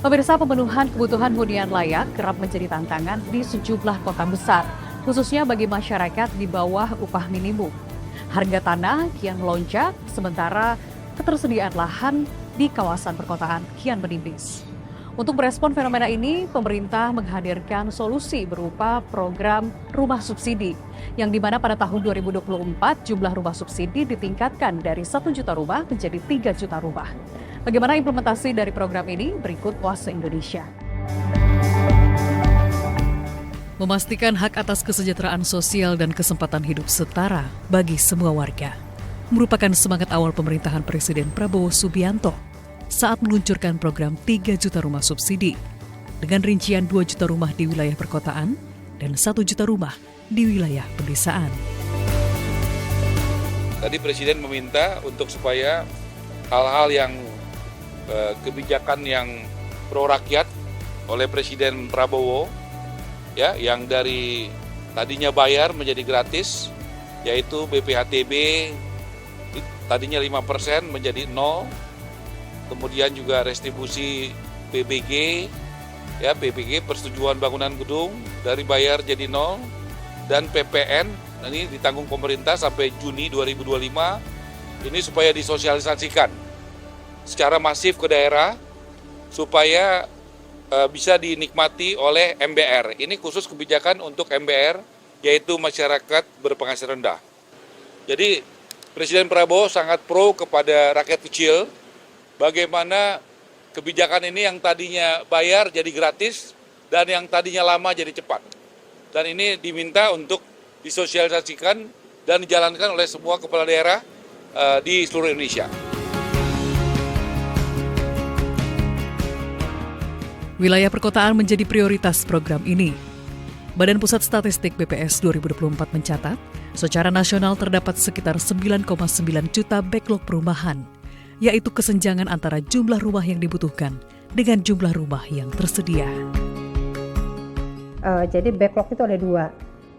Pemirsa, pemenuhan kebutuhan hunian layak kerap menjadi tantangan di sejumlah kota besar, khususnya bagi masyarakat di bawah upah minimum. Harga tanah kian melonjak, sementara ketersediaan lahan di kawasan perkotaan kian menipis. Untuk merespon fenomena ini, pemerintah menghadirkan solusi berupa program rumah subsidi, yang dimana pada tahun 2024 jumlah rumah subsidi ditingkatkan dari 1 juta rumah menjadi 3 juta rumah. Bagaimana implementasi dari program ini? Berikut Puasa Indonesia. Memastikan hak atas kesejahteraan sosial dan kesempatan hidup setara bagi semua warga merupakan semangat awal pemerintahan Presiden Prabowo Subianto saat meluncurkan program 3 juta rumah subsidi dengan rincian 2 juta rumah di wilayah perkotaan dan 1 juta rumah di wilayah pedesaan. Tadi Presiden meminta untuk supaya hal-hal yang kebijakan yang pro rakyat oleh Presiden Prabowo, ya, yang dari tadinya bayar menjadi gratis, yaitu BPHTB tadinya 5% menjadi 0, kemudian juga restribusi PBG, ya, PBG persetujuan bangunan gedung dari bayar jadi 0, dan PPN ini ditanggung pemerintah sampai Juni 2025, ini supaya disosialisasikan secara masif ke daerah supaya bisa dinikmati oleh MBR. Ini khusus kebijakan untuk MBR, yaitu masyarakat berpenghasilan rendah. Jadi Presiden Prabowo sangat pro kepada rakyat kecil, bagaimana kebijakan ini yang tadinya bayar jadi gratis dan yang tadinya lama jadi cepat. Dan ini diminta untuk disosialisasikan dan dijalankan oleh semua kepala daerah di seluruh Indonesia. Wilayah perkotaan menjadi prioritas program ini. Badan Pusat Statistik BPS 2024 mencatat, secara nasional terdapat sekitar 9,9 juta backlog perumahan, yaitu kesenjangan antara jumlah rumah yang dibutuhkan dengan jumlah rumah yang tersedia. Jadi backlog itu ada dua,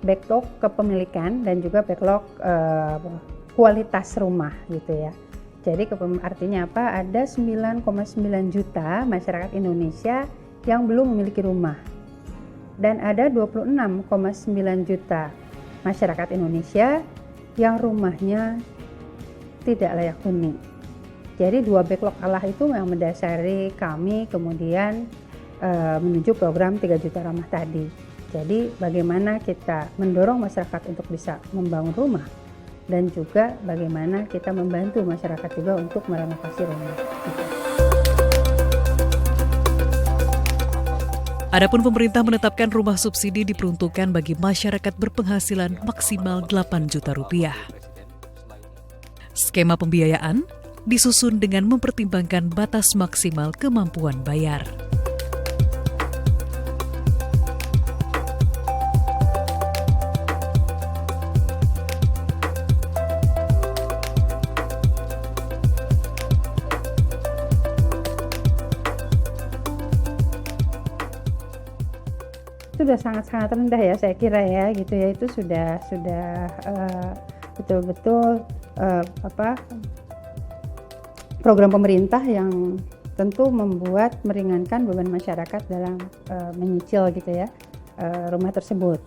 backlog kepemilikan dan juga backlog kualitas rumah gitu ya. Jadi artinya apa? Ada 9,9 juta masyarakat Indonesia yang belum memiliki rumah. Dan ada 26,9 juta masyarakat Indonesia yang rumahnya tidak layak huni. Jadi dua backlog Allah itu yang mendasari kami kemudian menuju program 3 juta rumah tadi. Jadi bagaimana kita mendorong masyarakat untuk bisa membangun rumah dan juga bagaimana kita membantu masyarakat juga untuk merenovasi rumah. Adapun pemerintah menetapkan rumah subsidi diperuntukkan bagi masyarakat berpenghasilan maksimal 8 juta rupiah. Skema pembiayaan disusun dengan mempertimbangkan batas maksimal kemampuan bayar. Itu sudah sangat-sangat rendah ya saya kira ya gitu ya, itu sudah betul-betul program pemerintah yang tentu membuat meringankan beban masyarakat dalam menyicil gitu ya rumah tersebut.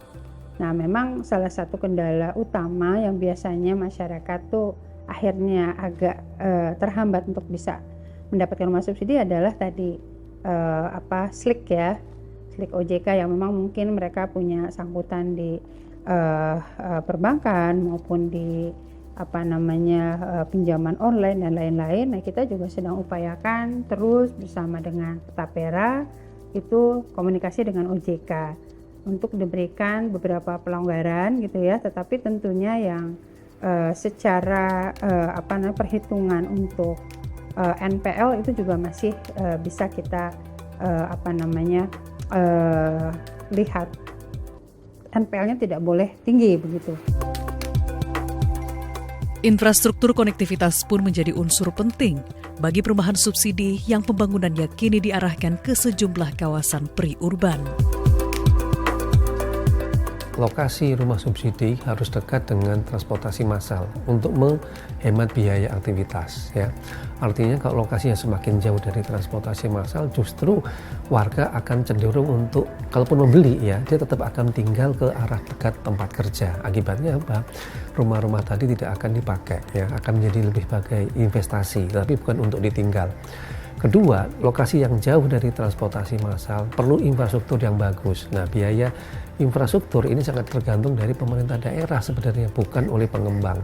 Nah memang salah satu kendala utama yang biasanya masyarakat tuh akhirnya agak terhambat untuk bisa mendapatkan rumah subsidi adalah tadi SLIK ya, SLIK OJK yang memang mungkin mereka punya sangkutan di perbankan maupun di pinjaman online dan lain-lain. Nah kita juga sedang upayakan terus bersama dengan Tapera itu komunikasi dengan OJK untuk diberikan beberapa pelonggaran gitu ya, tetapi tentunya yang secara perhitungan untuk NPL itu juga masih bisa kita lihat NPL-nya tidak boleh tinggi begitu. Infrastruktur konektivitas pun menjadi unsur penting bagi perumahan subsidi yang pembangunannya kini diarahkan ke sejumlah kawasan periurban. Lokasi rumah subsidi harus dekat dengan transportasi massal untuk menghemat biaya aktivitas. Ya. Artinya kalau lokasinya semakin jauh dari transportasi massal, justru warga akan cenderung untuk, kalaupun membeli ya, dia tetap akan tinggal ke arah dekat tempat kerja. Akibatnya apa? Rumah-rumah tadi tidak akan dipakai, ya, akan menjadi lebih sebagai investasi, tapi bukan untuk ditinggal. Kedua, lokasi yang jauh dari transportasi massal perlu infrastruktur yang bagus. Nah, biaya infrastruktur ini sangat tergantung dari pemerintah daerah sebenarnya, bukan oleh pengembang.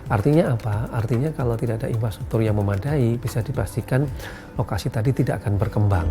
Artinya apa? Artinya kalau tidak ada infrastruktur yang memadai, bisa dipastikan lokasi tadi tidak akan berkembang.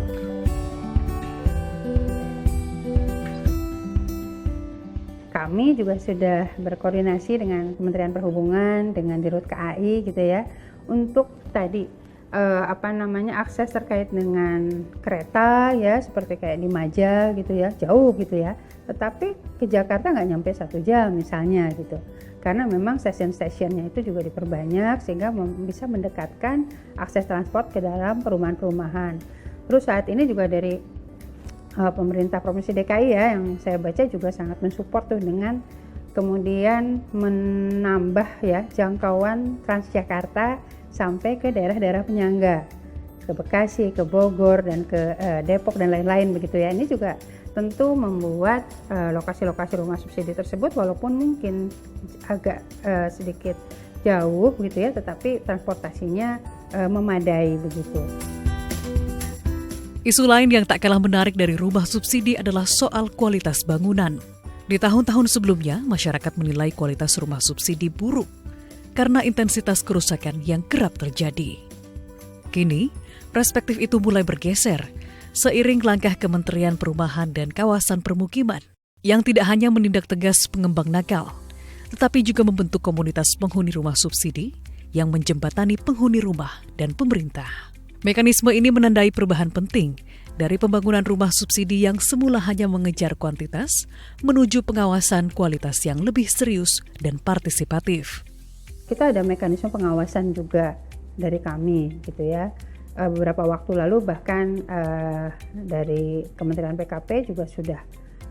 Kami juga sudah berkoordinasi dengan Kementerian Perhubungan, dengan Dirut KAI gitu ya, untuk tadi akses terkait dengan kereta ya, seperti kayak di Maja gitu ya, jauh gitu ya, tetapi ke Jakarta nggak nyampe 1 jam misalnya gitu, karena memang stasiun-stasiunnya itu juga diperbanyak sehingga bisa mendekatkan akses transport ke dalam perumahan-perumahan. Terus saat ini juga dari pemerintah Provinsi DKI ya, yang saya baca juga sangat mensupport tuh dengan kemudian menambah ya jangkauan Transjakarta sampai ke daerah-daerah penyangga, ke Bekasi, ke Bogor, dan ke Depok dan lain-lain begitu ya. Ini juga tentu membuat lokasi-lokasi rumah subsidi tersebut walaupun mungkin agak sedikit jauh gitu ya, tetapi transportasinya memadai begitu. Isu lain yang tak kalah menarik dari rumah subsidi adalah soal kualitas bangunan. Di tahun-tahun sebelumnya, masyarakat menilai kualitas rumah subsidi buruk karena intensitas kerusakan yang kerap terjadi. Kini, perspektif itu mulai bergeser seiring langkah Kementerian Perumahan dan Kawasan Permukiman yang tidak hanya menindak tegas pengembang nakal, tetapi juga membentuk komunitas penghuni rumah subsidi yang menjembatani penghuni rumah dan pemerintah. Mekanisme ini menandai perubahan penting dari pembangunan rumah subsidi yang semula hanya mengejar kuantitas menuju pengawasan kualitas yang lebih serius dan partisipatif. Kita ada mekanisme pengawasan juga dari kami gitu ya. Beberapa waktu lalu bahkan dari Kementerian PKP juga sudah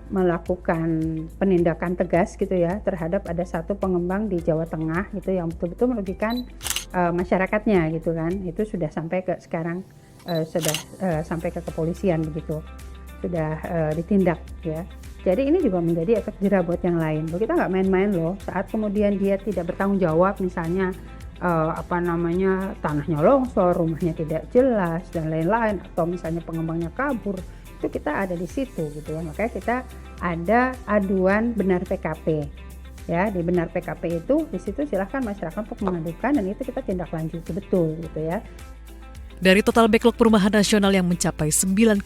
melakukan penindakan tegas gitu ya terhadap ada satu pengembang di Jawa Tengah gitu yang betul-betul merugikan masyarakatnya gitu kan. Itu sudah sampai ke sekarang sampai ke kepolisian begitu. Sudah ditindak ya. Jadi ini juga menjadi efek jerah buat yang lain. Kita nggak main-main loh. Saat kemudian dia tidak bertanggung jawab, misalnya tanahnya longsor, rumahnya tidak jelas dan lain-lain, atau misalnya pengembangnya kabur, itu kita ada di situ gitu ya. Makanya kita ada aduan benar PKP. Ya, di benar PKP itu di situ silahkan masyarakat untuk mengadukan dan itu kita tindak lanjuti betul gitu ya. Dari total backlog perumahan nasional yang mencapai 9,9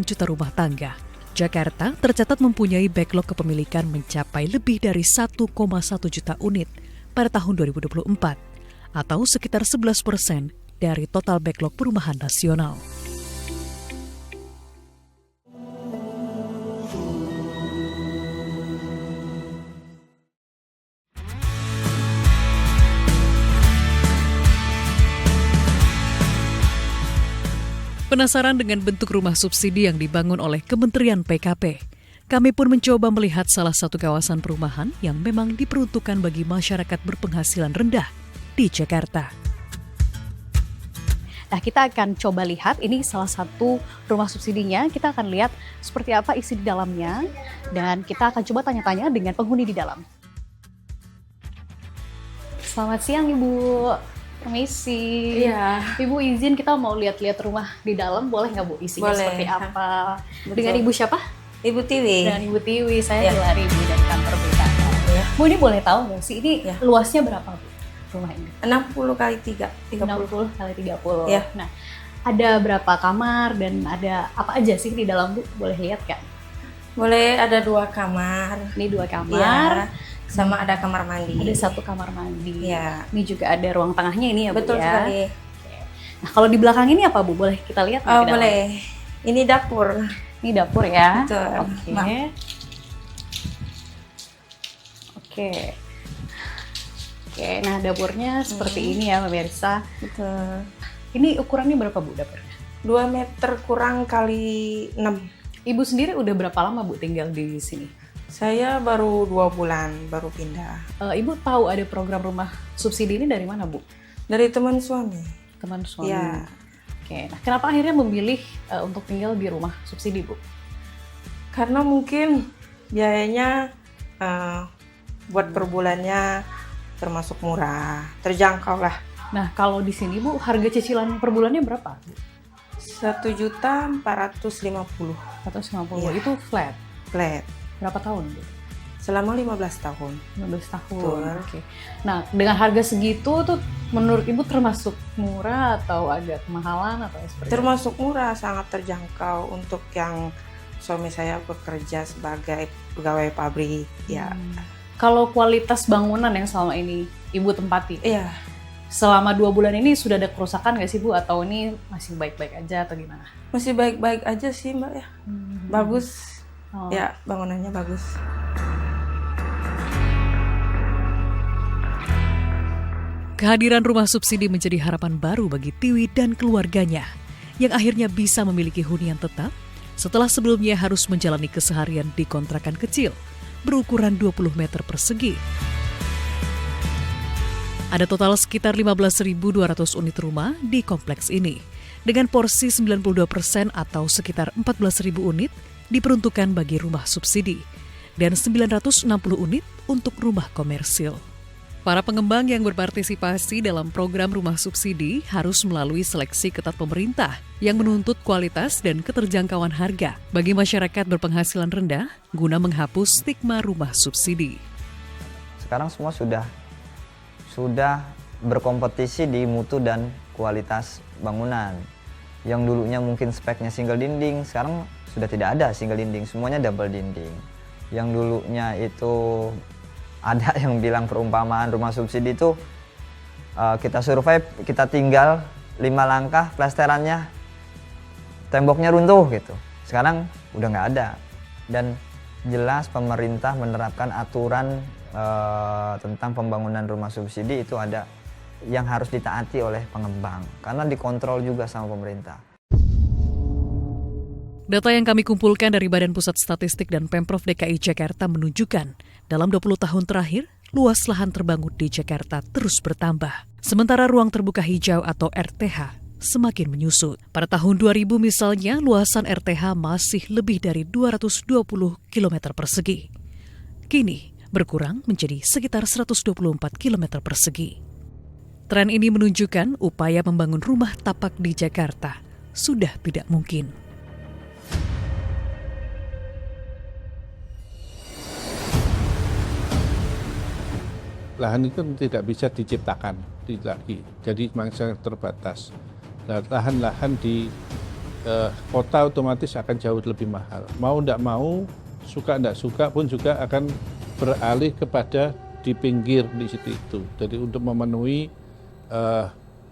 juta rumah tangga, Jakarta tercatat mempunyai backlog kepemilikan mencapai lebih dari 1,1 juta unit pada tahun 2024, atau sekitar 11% dari total backlog perumahan nasional. Penasaran dengan bentuk rumah subsidi yang dibangun oleh Kementerian PKP? Kami pun mencoba melihat salah satu kawasan perumahan yang memang diperuntukkan bagi masyarakat berpenghasilan rendah di Jakarta. Nah, kita akan coba lihat ini salah satu rumah subsidinya. Kita akan lihat seperti apa isi di dalamnya dan kita akan coba tanya-tanya dengan penghuni di dalam. Selamat siang, Ibu. Permisi. Iya. Ibu izin kita mau lihat-lihat rumah di dalam, boleh nggak Bu isinya Boleh. seperti apa? Betul. Dengan Ibu siapa? Ibu Tiwi. Dengan Ibu Tiwi, saya Ya. Hilary Bu dari kantor BKK. Ya. Bu, ini boleh tahu nggak sih ini Ya. luasnya berapa Bu rumah ini? 60 kali 3, 30. 60 kali 30. Ya. Nah, ada berapa kamar dan ada apa aja sih di dalam Bu? Boleh lihat kan? Boleh ada 2 kamar. Ini 2 Ya, kamar, sama ada kamar mandi. ada 1 kamar mandi. Ya, Ini juga ada ruang tengahnya ini ya Bu betul ya. sekali. Nah kalau di belakang ini apa Bu? Boleh kita lihat nggak Oh, ke dalam? boleh. Ini dapur. Ini dapur ya. Betul. Oke. Nah. Oke. Oke, nah dapurnya seperti ini ya pemirsa. Betul. Ini ukurannya berapa Bu dapurnya? 2 meter kurang kali 6. Ibu sendiri udah berapa lama Bu tinggal di sini? Saya baru 2 bulan baru pindah. Ibu tahu ada program rumah subsidi ini dari mana Bu? Dari teman suami. Teman suami. Ya, Oke, nah kenapa akhirnya memilih untuk tinggal di rumah subsidi Bu? karena mungkin biayanya buat per bulannya termasuk murah, terjangkau lah. Nah kalau di sini Bu harga cicilan per bulannya berapa? 1.450.000 150 Iya. itu flat. flat Berapa tahun Bu? selama 15 tahun. 15 tahun. Betul. Oke. Nah, dengan harga segitu tuh menurut Ibu termasuk murah atau agak kemahalan atau seperti apa? Termasuk murah, sangat terjangkau untuk yang suami saya bekerja sebagai pegawai pabrik. Ya, Kalau kualitas bangunan yang selama ini Ibu tempati, iya. selama 2 bulan ini sudah ada kerusakan nggak sih Bu? Atau ini masih baik-baik aja atau gimana? Masih baik-baik aja sih Mbak ya. Bagus. Oh. Ya, bangunannya bagus. Kehadiran rumah subsidi menjadi harapan baru bagi Tiwi dan keluarganya yang akhirnya bisa memiliki hunian tetap setelah sebelumnya harus menjalani keseharian di kontrakan kecil berukuran 20 meter persegi. Ada total sekitar 15.200 unit rumah di kompleks ini dengan porsi 92% atau sekitar 14.000 unit diperuntukkan bagi rumah subsidi dan 960 unit untuk rumah komersil. Para pengembang yang berpartisipasi dalam program rumah subsidi harus melalui seleksi ketat pemerintah yang menuntut kualitas dan keterjangkauan harga bagi masyarakat berpenghasilan rendah guna menghapus stigma rumah subsidi. Sekarang semua sudah berkompetisi di mutu dan kualitas bangunan. Yang dulunya mungkin speknya single dinding, sekarang sudah tidak ada single dinding, semuanya double dinding. Yang dulunya itu ada yang bilang perumpamaan rumah subsidi itu kita survive, kita tinggal 5 langkah plesterannya, temboknya runtuh gitu. Sekarang udah nggak ada. Dan jelas pemerintah menerapkan aturan tentang pembangunan rumah subsidi itu ada yang harus ditaati oleh pengembang karena dikontrol juga sama pemerintah. Data yang kami kumpulkan dari Badan Pusat Statistik dan Pemprov DKI Jakarta menunjukkan dalam 20 tahun terakhir, luas lahan terbangun di Jakarta terus bertambah. Sementara ruang terbuka hijau atau RTH semakin menyusut. Pada tahun 2000 misalnya, luasan RTH masih lebih dari 220 km persegi. Kini berkurang menjadi sekitar 124 km persegi. Tren ini menunjukkan upaya membangun rumah tapak di Jakarta sudah tidak mungkin. Lahan itu tidak bisa diciptakan lagi, jadi sangat terbatas. Lahan-lahan di kota otomatis akan jauh lebih mahal. Mau tidak mau, suka tidak suka pun juga akan beralih kepada di pinggir di situ itu. Jadi untuk memenuhi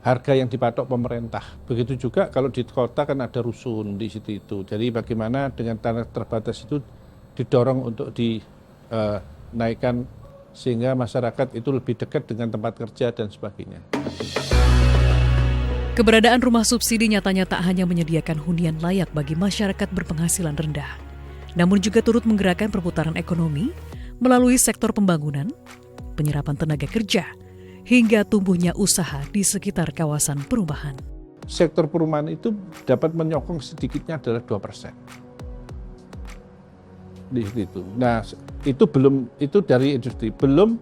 harga yang dipatok pemerintah. Begitu juga kalau di kota kan ada rusun di situ itu. Jadi bagaimana dengan tanah terbatas itu didorong untuk dinaikkan sehingga masyarakat itu lebih dekat dengan tempat kerja dan sebagainya. Keberadaan rumah subsidi nyatanya tak hanya menyediakan hunian layak bagi masyarakat berpenghasilan rendah, namun juga turut menggerakkan perputaran ekonomi melalui sektor pembangunan, penyerapan tenaga kerja, hingga tumbuhnya usaha di sekitar kawasan perumahan. Sektor perumahan itu dapat menyokong sedikitnya adalah 2%. Di situ. Nah, itu dari industri, belum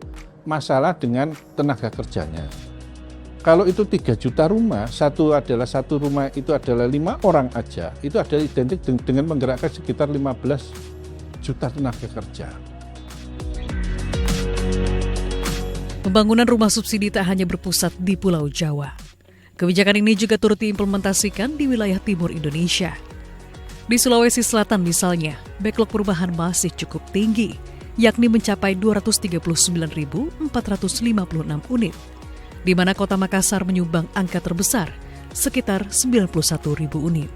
masalah dengan tenaga kerjanya. Kalau itu 3 juta rumah, satu rumah itu adalah 5 orang aja, itu adalah identik dengan menggerakkan sekitar 15 juta tenaga kerja. Pembangunan rumah subsidi tak hanya berpusat di Pulau Jawa. Kebijakan ini juga turut diimplementasikan di wilayah timur Indonesia. Di Sulawesi Selatan misalnya, backlog perumahan masih cukup tinggi, yakni mencapai 239.456 unit, di mana Kota Makassar menyumbang angka terbesar, sekitar 91.000 unit.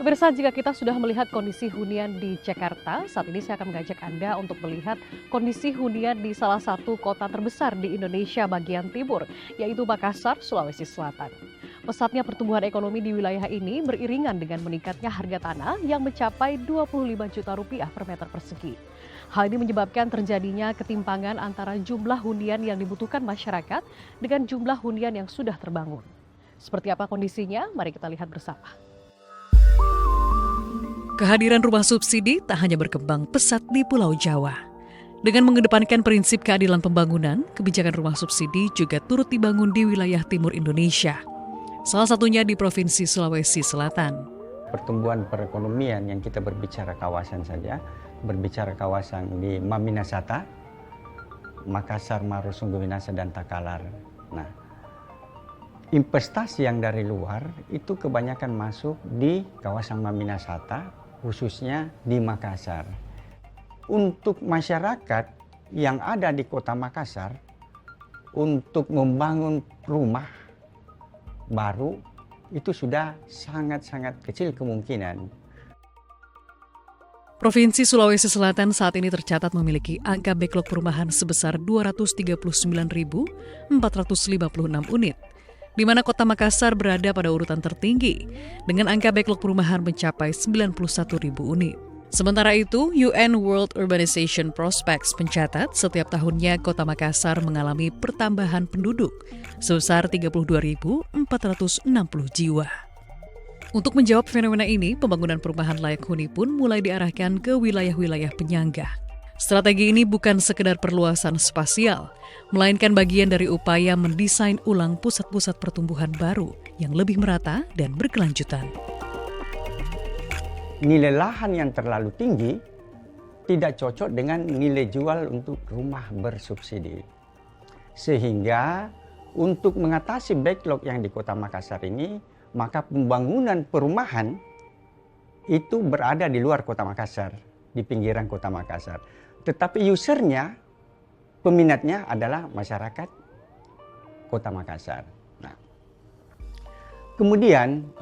Pemirsa, jika kita sudah melihat kondisi hunian di Jakarta, saat ini saya akan mengajak Anda untuk melihat kondisi hunian di salah satu kota terbesar di Indonesia bagian timur, yaitu Makassar, Sulawesi Selatan. Pesatnya pertumbuhan ekonomi di wilayah ini beriringan dengan meningkatnya harga tanah yang mencapai 25 juta rupiah per meter persegi. Hal ini menyebabkan terjadinya ketimpangan antara jumlah hunian yang dibutuhkan masyarakat dengan jumlah hunian yang sudah terbangun. Seperti apa kondisinya? Mari kita lihat bersama. Kehadiran rumah subsidi tak hanya berkembang pesat di Pulau Jawa. Dengan mengedepankan prinsip keadilan pembangunan, kebijakan rumah subsidi juga turut dibangun di wilayah timur Indonesia. Salah satunya di Provinsi Sulawesi Selatan. Pertumbuhan perekonomian yang kita berbicara kawasan saja, berbicara kawasan di Maminasata, Makassar, Maros, Sungguh Minasa, dan Takalar. Nah, investasi yang dari luar itu kebanyakan masuk di kawasan Maminasata, khususnya di Makassar. Untuk masyarakat yang ada di kota Makassar, untuk membangun rumah baru, itu sudah sangat-sangat kecil kemungkinan. Provinsi Sulawesi Selatan saat ini tercatat memiliki angka backlog perumahan sebesar 239.456 unit, di mana Kota Makassar berada pada urutan tertinggi dengan angka backlog perumahan mencapai 91.000 unit. Sementara itu, UN World Urbanization Prospects mencatat setiap tahunnya Kota Makassar mengalami pertambahan penduduk sebesar 32.460 jiwa. Untuk menjawab fenomena ini, pembangunan perumahan layak huni pun mulai diarahkan ke wilayah-wilayah penyangga. Strategi ini bukan sekedar perluasan spasial, melainkan bagian dari upaya mendesain ulang pusat-pusat pertumbuhan baru yang lebih merata dan berkelanjutan. Nilai lahan yang terlalu tinggi tidak cocok dengan nilai jual untuk rumah bersubsidi. Sehingga untuk mengatasi backlog yang di Kota Makassar ini, maka pembangunan perumahan itu berada di luar Kota Makassar, di pinggiran Kota Makassar. Tetapi usernya, peminatnya adalah masyarakat Kota Makassar. Nah, kemudian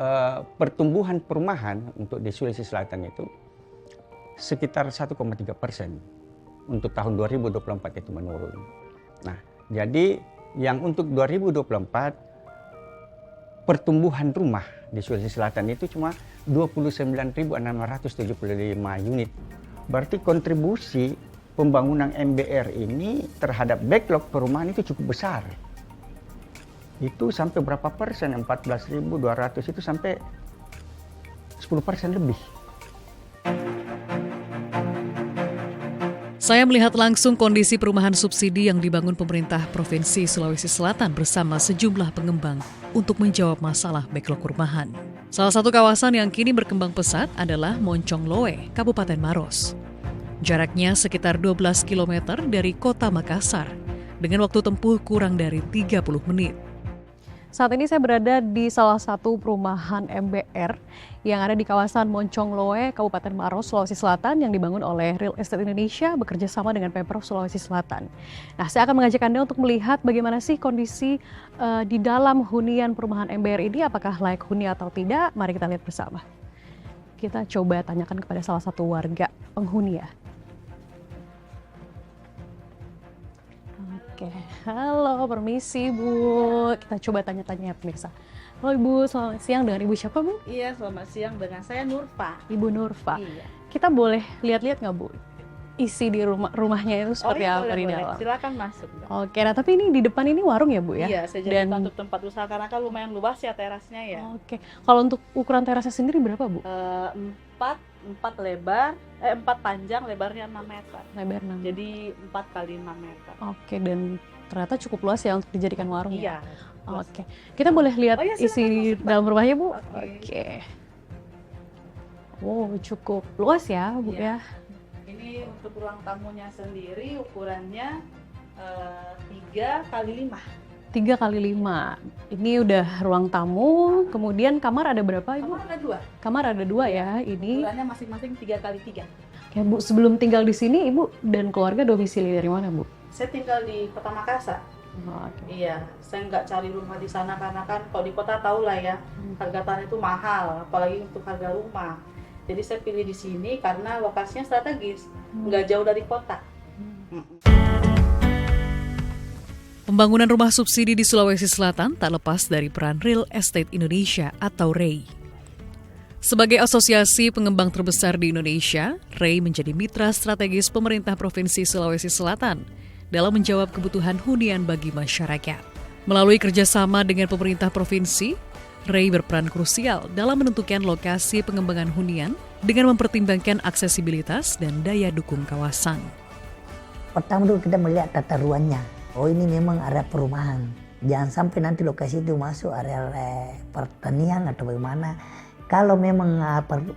pertumbuhan perumahan untuk di Sulawesi Selatan itu sekitar 1,3% untuk tahun 2024 itu menurun. Nah, jadi yang untuk 2024 pertumbuhan rumah di Sulawesi Selatan itu cuma 29.675 unit. Berarti kontribusi pembangunan MBR ini terhadap backlog perumahan itu cukup besar. Itu sampai berapa persen? 14.200 itu sampai 10% lebih. Saya melihat langsung kondisi perumahan subsidi yang dibangun pemerintah Provinsi Sulawesi Selatan bersama sejumlah pengembang untuk menjawab masalah backlog perumahan. Salah satu kawasan yang kini berkembang pesat adalah Moncong Loe, Kabupaten Maros. Jaraknya sekitar 12 km dari kota Makassar, dengan waktu tempuh kurang dari 30 menit. Saat ini saya berada di salah satu perumahan MBR yang ada di kawasan Moncong Loe, Kabupaten Maros, Sulawesi Selatan yang dibangun oleh Real Estate Indonesia bekerja sama dengan Pemprov Sulawesi Selatan. Nah, saya akan mengajak Anda untuk melihat bagaimana sih kondisi di dalam hunian perumahan MBR ini, apakah layak huni atau tidak. Mari kita lihat bersama. Kita coba tanyakan kepada salah satu warga penghuni ya. Oke, halo, permisi Bu. Kita coba tanya-tanya ya pemirsa. Halo Ibu, selamat siang. Dengan Ibu siapa Bu? Iya, selamat siang. Dengan saya Nurfa. Ibu Nurfa. Iya. Kita boleh lihat-lihat nggak Bu? Isi di rumahnya itu seperti apa di dalam? Silakan masuk. Oke, nah tapi ini di depan ini warung ya Bu ya? Iya, saya jadikan untuk tempat usaha karena kan lumayan luas ya terasnya ya. Oke, kalau untuk ukuran terasnya sendiri berapa Bu? 4 lebar, 4 panjang, lebarnya 6 meter. Lebar 6. Jadi 4 kali 6 meter. Oke, dan ternyata cukup luas ya untuk dijadikan warung ya. Iya. Oke, kita boleh lihat Oh iya, silakan isi masuk, Mbak. dalam rumahnya Bu? Oke. Oke. Wow, cukup luas ya Bu Iya. ya. Ini untuk ruang tamunya sendiri ukurannya 3x5. 3x5. Ini udah ruang tamu, kemudian kamar ada berapa Ibu? Kamar ada 2. Kamar ada 2 ya, ini. Ukurannya masing-masing 3x3. Oke Bu, sebelum tinggal di sini Ibu dan keluarga domisili dari mana Bu? Saya tinggal di Kota Makassar. Oke. Iya, saya nggak cari rumah di sana karena kan kalau di kota tahu lah ya, harga tanah itu mahal, apalagi untuk harga rumah. Jadi saya pilih di sini karena lokasinya strategis, nggak jauh dari kota. Pembangunan rumah subsidi di Sulawesi Selatan tak lepas dari peran Real Estate Indonesia atau REI. Sebagai asosiasi pengembang terbesar di Indonesia, REI menjadi mitra strategis pemerintah Provinsi Sulawesi Selatan dalam menjawab kebutuhan hunian bagi masyarakat. Melalui kerjasama dengan pemerintah provinsi, REI berperan krusial dalam menentukan lokasi pengembangan hunian dengan mempertimbangkan aksesibilitas dan daya dukung kawasan. Pertama dulu kita melihat tata ruangnya. Oh ini memang area perumahan. Jangan sampai nanti lokasi itu masuk area pertanian atau bagaimana. Kalau memang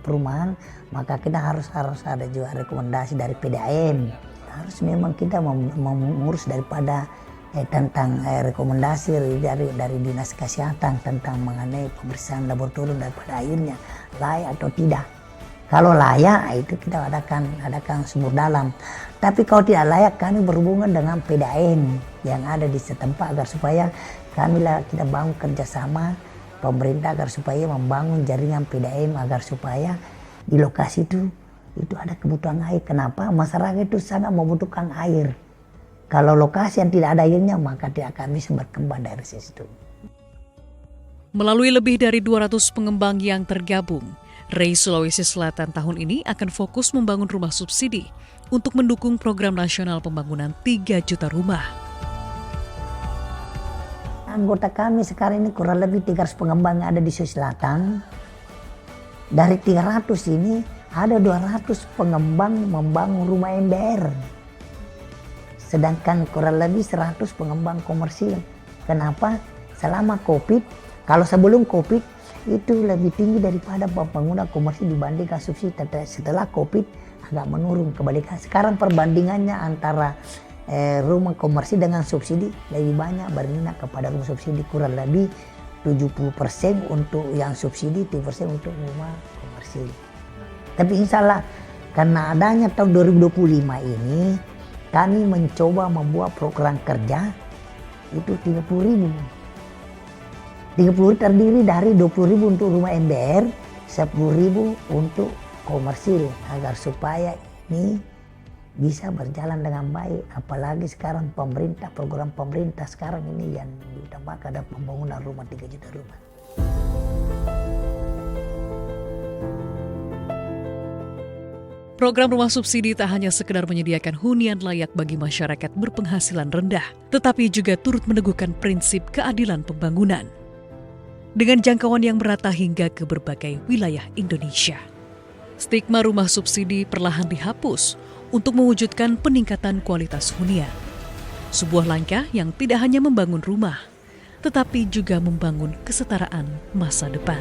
perumahan, maka kita harus ada juga rekomendasi dari PDAM. Harus memang kita mengurus daripada tentang rekomendasi dari Dinas Kesehatan tentang mengenai pemeriksaan laboratorium daripada airnya layak atau tidak. Kalau layak itu kita adakan sumur dalam. Tapi kalau tidak layak kami berhubungan dengan PDAM yang ada di setempat agar supaya kita bangun kerjasama pemerintah agar supaya membangun jaringan PDAM agar supaya di lokasi itu ada kebutuhan air. Kenapa? Masyarakat itu sangat membutuhkan air. Kalau lokasi yang tidak ada airnya maka tidak akan bisa berkembang dari situ. Melalui lebih dari 200 pengembang yang tergabung, REI Sulawesi Selatan tahun ini akan fokus membangun rumah subsidi untuk mendukung program nasional pembangunan 3 juta rumah. Anggota kami sekarang ini kurang lebih 300 pengembang yang ada di Sulawesi Selatan. Dari 300 ini ada 200 pengembang membangun rumah MBR. Sedangkan kurang lebih 100 pengembang komersil. Kenapa? Selama COVID, kalau sebelum COVID itu lebih tinggi daripada pembangunan komersil dibandingkan subsidi. Setelah COVID agak menurun kebalikan. Sekarang perbandingannya antara rumah komersil dengan subsidi lebih banyak berminat kepada rumah subsidi, kurang lebih 70% untuk yang subsidi, 30% untuk rumah komersil. Tapi insya Allah karena adanya tahun 2025 ini kami mencoba membuat program kerja itu 30.000. 30.000 terdiri dari 20.000 untuk rumah MBR, 10.000 untuk komersil agar supaya ini bisa berjalan dengan baik. Apalagi sekarang program pemerintah sekarang ini yang diutamakan ada pembangunan rumah 3 juta rumah. Program rumah subsidi tak hanya sekedar menyediakan hunian layak bagi masyarakat berpenghasilan rendah, tetapi juga turut meneguhkan prinsip keadilan pembangunan. Dengan jangkauan yang merata hingga ke berbagai wilayah Indonesia. Stigma rumah subsidi perlahan dihapus untuk mewujudkan peningkatan kualitas hunian. Sebuah langkah yang tidak hanya membangun rumah, tetapi juga membangun kesetaraan masa depan.